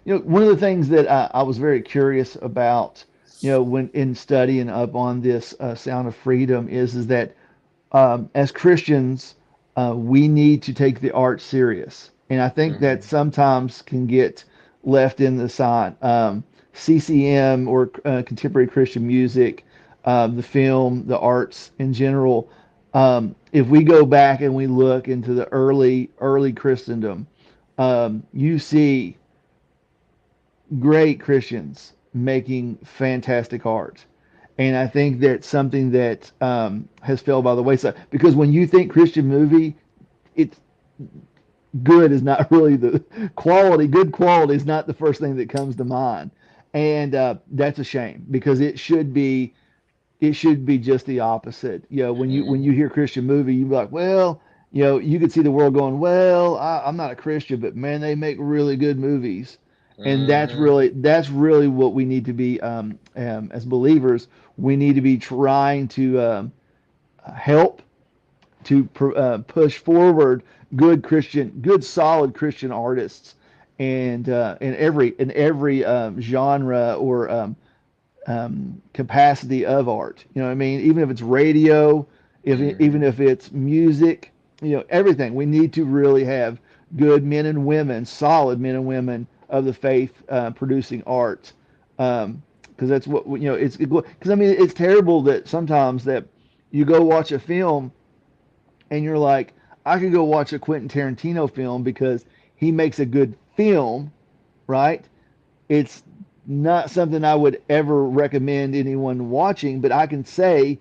one of the things that I was very curious about, when in studying up on this Sound of Freedom is that as Christians, we need to take the art serious, and I think that Hmm. sometimes can get left in the side. CCM or contemporary Christian music, the film, the arts in general. If we go back and we look into the early Christendom, you see great Christians making fantastic art. And I think that's something that has fell by the wayside because when you think Christian movie, it's good is not really the quality. Good quality is not the first thing that comes to mind, and that's a shame because it should be just the opposite. When you Hmm. hear Christian movie, you be like, well, you could see the world going, well, I'm not a Christian, but man, they make really good movies, and Hmm. that's really what we need to be as believers. We need to be trying to help to push forward good solid Christian artists, and in every genre or capacity of art. You know what I mean? Even if it's radio, even Hmm. if it's music, everything. We need to really have good men and women, solid men and women of the faith producing art. Because that's what it's because I mean it's terrible that sometimes that you go watch a film and you're like, I could go watch a Quentin Tarantino film because he makes a good film, right? It's not something I would ever recommend anyone watching, but I can say,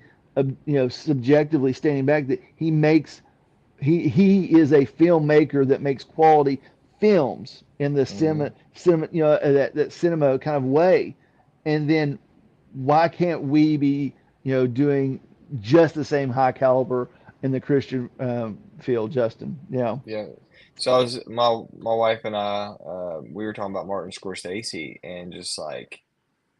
subjectively standing back that he is a filmmaker that makes quality films in the Hmm. cinema that cinema kind of way. And then why can't we be doing just the same high caliber in the Christian field, Justin? Yeah. So I was my wife and I we were talking about Martin Scorsese and just like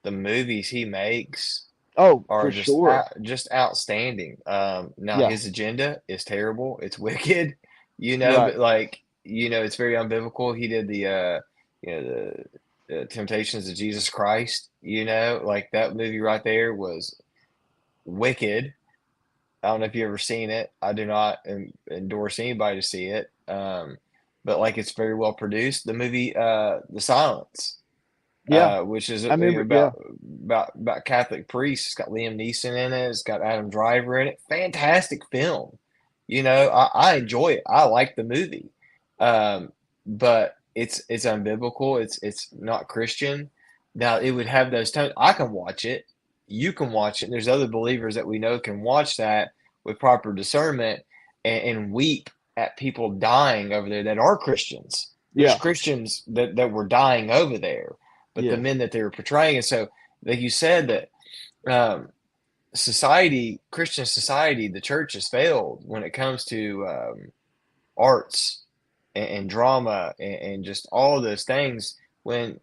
the movies he makes Oh, are for sure. just outstanding. Now Yeah. his agenda is terrible. It's wicked, Right. but like, it's very unbiblical. He did the Temptations of Jesus Christ, like that movie right there was wicked. I don't know if you ever seen it. I do not endorse anybody to see it. But like it's very well produced. The movie, The Silence, Yeah. which is I remember. Yeah. about Catholic priests. It's got Liam Neeson in it. It's got Adam Driver in it. Fantastic film. I enjoy it. I like the movie, but it's unbiblical. It's not Christian. Now it would have those tones. I can watch it. You can watch it. And there's other believers that we know can watch that with proper discernment and weep at people dying over there that are Christians. There's Yeah. Christians that were dying over there, but the Yes. men that they were portraying. And so, like you said, that Christian society, the church has failed when it comes to arts and drama and just all of those things. When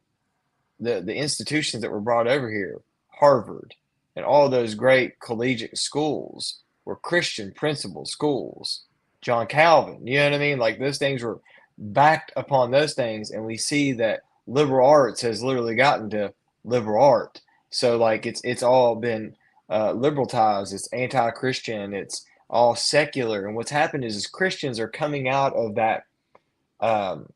the institutions that were brought over here, Harvard and all those great collegiate schools, were Christian principled schools. John Calvin, you know what I mean? Like those things were backed upon those things, and we see that liberal arts has literally gotten to liberal art. So like it's all been liberalized. It's anti-Christian. It's all secular. And what's happened is Christians are coming out of um,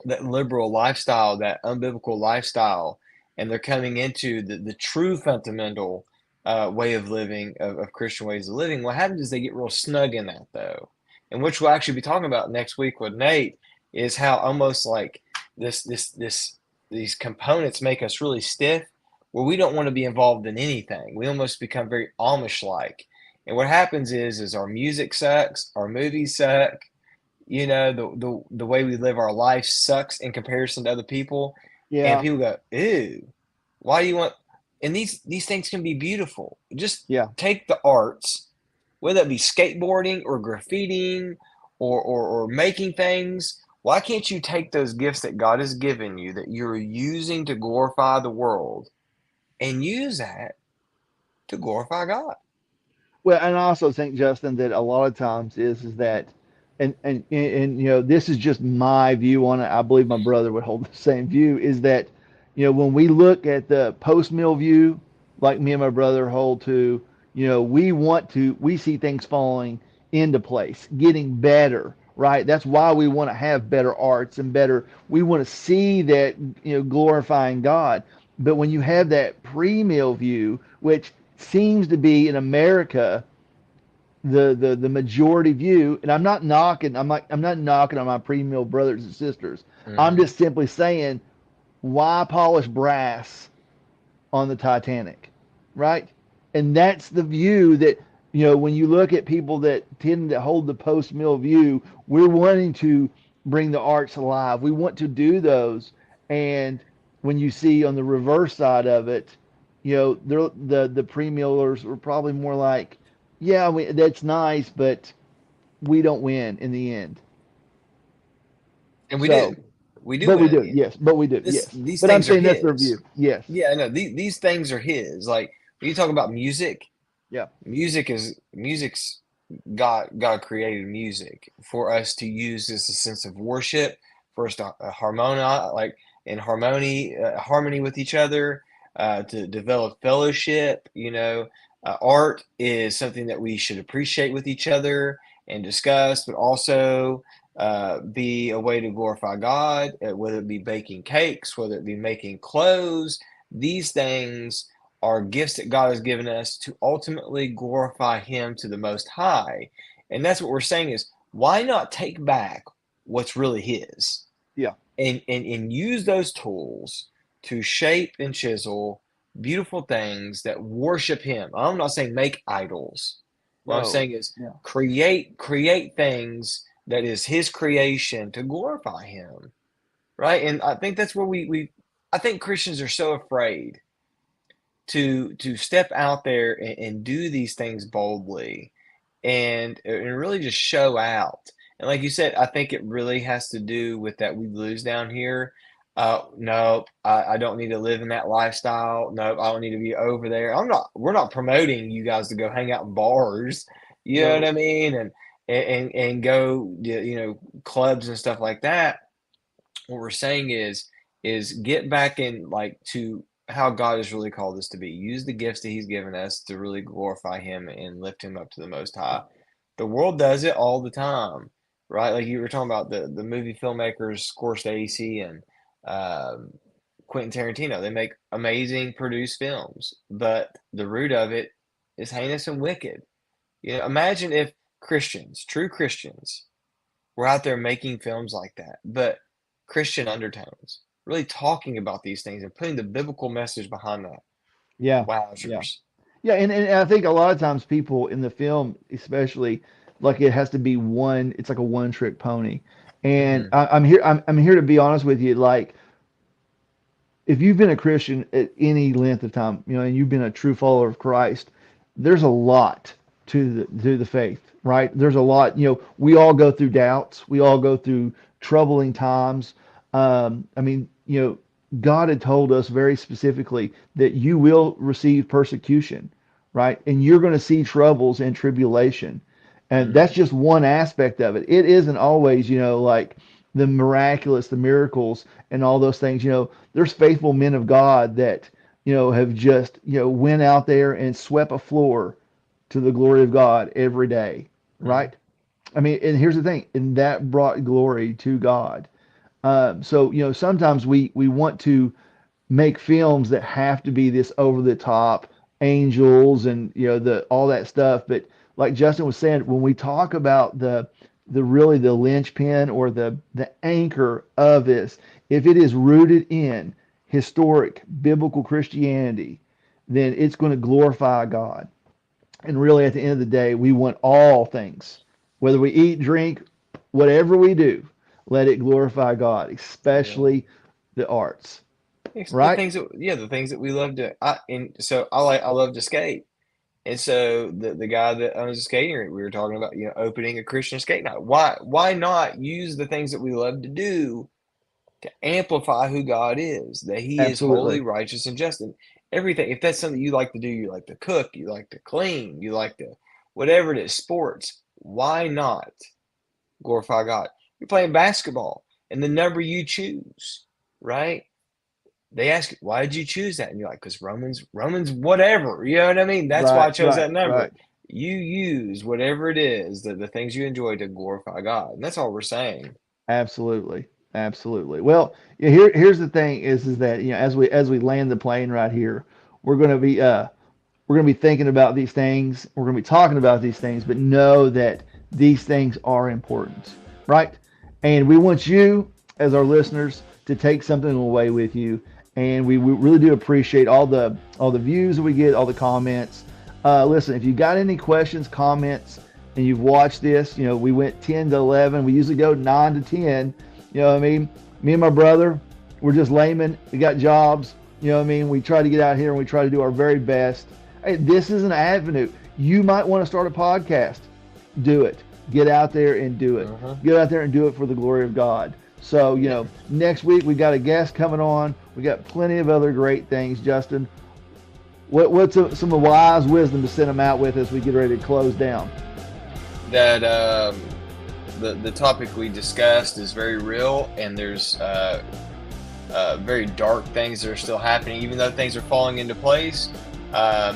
that liberal lifestyle, that unbiblical lifestyle, and they're coming into the true fundamental way of living of Christian ways of living. What happens is they get real snug in that though, and which we'll actually be talking about next week with Nate is how almost like this these components make us really stiff, where we don't want to be involved in anything. We almost become very Amish like. And what happens is our music sucks, our movies suck, the way we live our life sucks in comparison to other people. And Yeah. people go, ew, why do you want? And these things can be beautiful. Just Yeah. take the arts, whether it be skateboarding or graffitiing or making things. Why can't you take those gifts that God has given you that you're using to glorify the world and use that to glorify God? Well, and I also think, Justin, that a lot of times is that, and this is just my view on it. I believe my brother would hold the same view. Is that, when we look at the post mill view, like me and my brother hold to, we see things falling into place, getting better, right? That's why we want to have better arts and better. We want to see that, glorifying God. But when you have that pre mill view, which seems to be in America the majority view, and I'm not knocking on my pre-mill brothers and sisters. I'm Mm-hmm. just simply saying, why polish brass on the Titanic, right? And that's the view that, when you look at people that tend to hold the post-mill view, we're wanting to bring the arts alive. We want to do those, and when you see on the reverse side of it, the pre-millers were probably more like, yeah, that's nice, but we don't win in the end. And we So, do. We do but win we in do, the end. yes, but we do, This yes. these But I'm things are saying that's their view, his. yes, Yeah, no, these things are his. Like when you talk about music, yeah, music's God created music for us to use as a sense of worship, for us to harmonize, like in harmony with each other, to develop fellowship. Art is something that we should appreciate with each other and discuss, but also be a way to glorify God, whether it be baking cakes, whether it be making clothes. These things are gifts that God has given us to ultimately glorify Him to the Most High. And that's what we're saying is why not take back what's really His yeah. and use those tools to shape and chisel beautiful things that worship Him. I'm not saying make idols. What I'm No, saying is yeah. create things that is His creation to glorify Him, right? And I think that's where we I think Christians are so afraid to step out there and do these things boldly and really just show out. And like you said, I think it really has to do with that we lose down here. Nope, I don't need to live in that lifestyle. Nope, I don't need to be over there. We're not promoting you guys to go hang out in bars. You know what No. I mean? And go, clubs and stuff like that. What we're saying is get back in like to how God has really called us to be. Use the gifts that He's given us to really glorify Him and lift Him up to the Most High. The world does it all the time, right? Like you were talking about the movie filmmakers Scorsese and um, Quentin Tarantino. They make amazing produced films, but the root of it is heinous and wicked. Imagine if Christians, true Christians, were out there making films like that, but Christian undertones, really talking about these things and putting the biblical message behind that. Yeah, yeah. Wowzers. Yeah, and I think a lot of times people in the film, especially, like it has to be one. It's like a one trick pony. And Mm-hmm. I'm here to be honest with you. Like, if you've been a Christian at any length of time, and you've been a true follower of Christ, there's a lot to the faith, right? There's a lot. We all go through doubts. We all go through troubling times. God had told us very specifically that you will receive persecution, right? And you're going to see troubles and tribulation. And that's Mm-hmm. just one aspect of it. It isn't always, like the miraculous, the miracles, and all those things. There's faithful men of God that, have just, went out there and swept a floor to the glory of God every day, Mm-hmm. right? I mean, and here's the thing, and that brought glory to God. So sometimes we want to make films that have to be this over the top angels and the all that stuff. But like Justin was saying, when we talk about the really the linchpin or the anchor of this, if it is rooted in historic biblical Christianity, then it's going to glorify God. And really, at the end of the day, we want all things, whether we eat, drink, whatever we do, let it glorify God, Yeah. especially the arts. The right? things that, yeah, the things that we love to. I love to skate. And so the guy that owns a skating rink, we were talking about, opening a Christian skate night. Why not use the things that we love to do to amplify who God is, that He is holy, Absolutely. righteous, and just. And everything, if that's something you like to do, you like to cook, you like to clean, you like to whatever it is, sports, why not glorify God? You're playing basketball and the number you choose, right? They ask you, why did you choose that? And you're like, because Romans, whatever. You know what I mean? That's why I Right, chose right, that number. right. You use whatever it is, the things you enjoy to glorify God. And that's all we're saying. Absolutely. Absolutely. Well, yeah, here's the thing is that, as we land the plane right here, we're going to be thinking about these things. We're going to be talking about these things, but know that these things are important, right? And we want you, as our listeners, to take something away with you. And we really do appreciate all the views that we get, all the comments. Listen, if you got any questions, comments, and you've watched this, we went 10 to 11. We usually go 9 to 10. You know what I mean? Me and my brother, we're just laymen. We got jobs. You know what I mean? We try to get out here and we try to do our very best. Hey, this is an avenue. You might want to start a podcast. Do it. Get out there and do it. Get out there and do it for the glory of God. So, next week we got a guest coming on. We got plenty of other great things. Justin, what's some wise wisdom to send them out with as we get ready to close down? That the topic we discussed is very real, and there's very dark things that are still happening. Even though things are falling into place,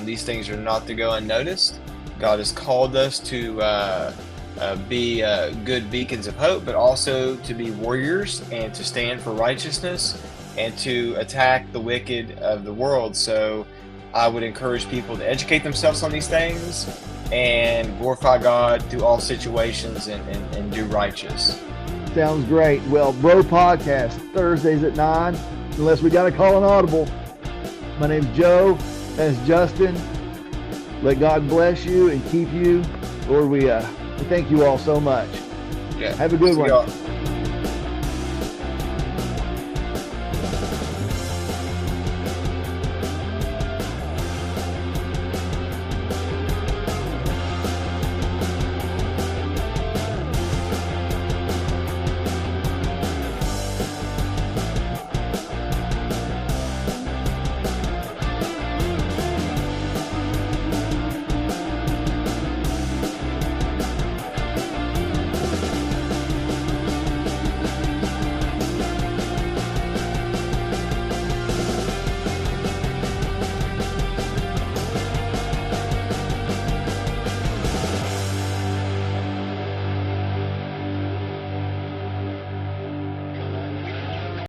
these things are not to go unnoticed. God has called us to be good beacons of hope, but also to be warriors and to stand for righteousness and to attack the wicked of the world. So I would encourage people to educate themselves on these things and glorify God through all situations and do righteous. Sounds great. Well, B.R.O Podcast, Thursdays at 9, unless we got to call an audible. My name's Joe. That's Justin. Let God bless you and keep you. Lord, we thank you all so much. Yeah. Have a good one. Y'all.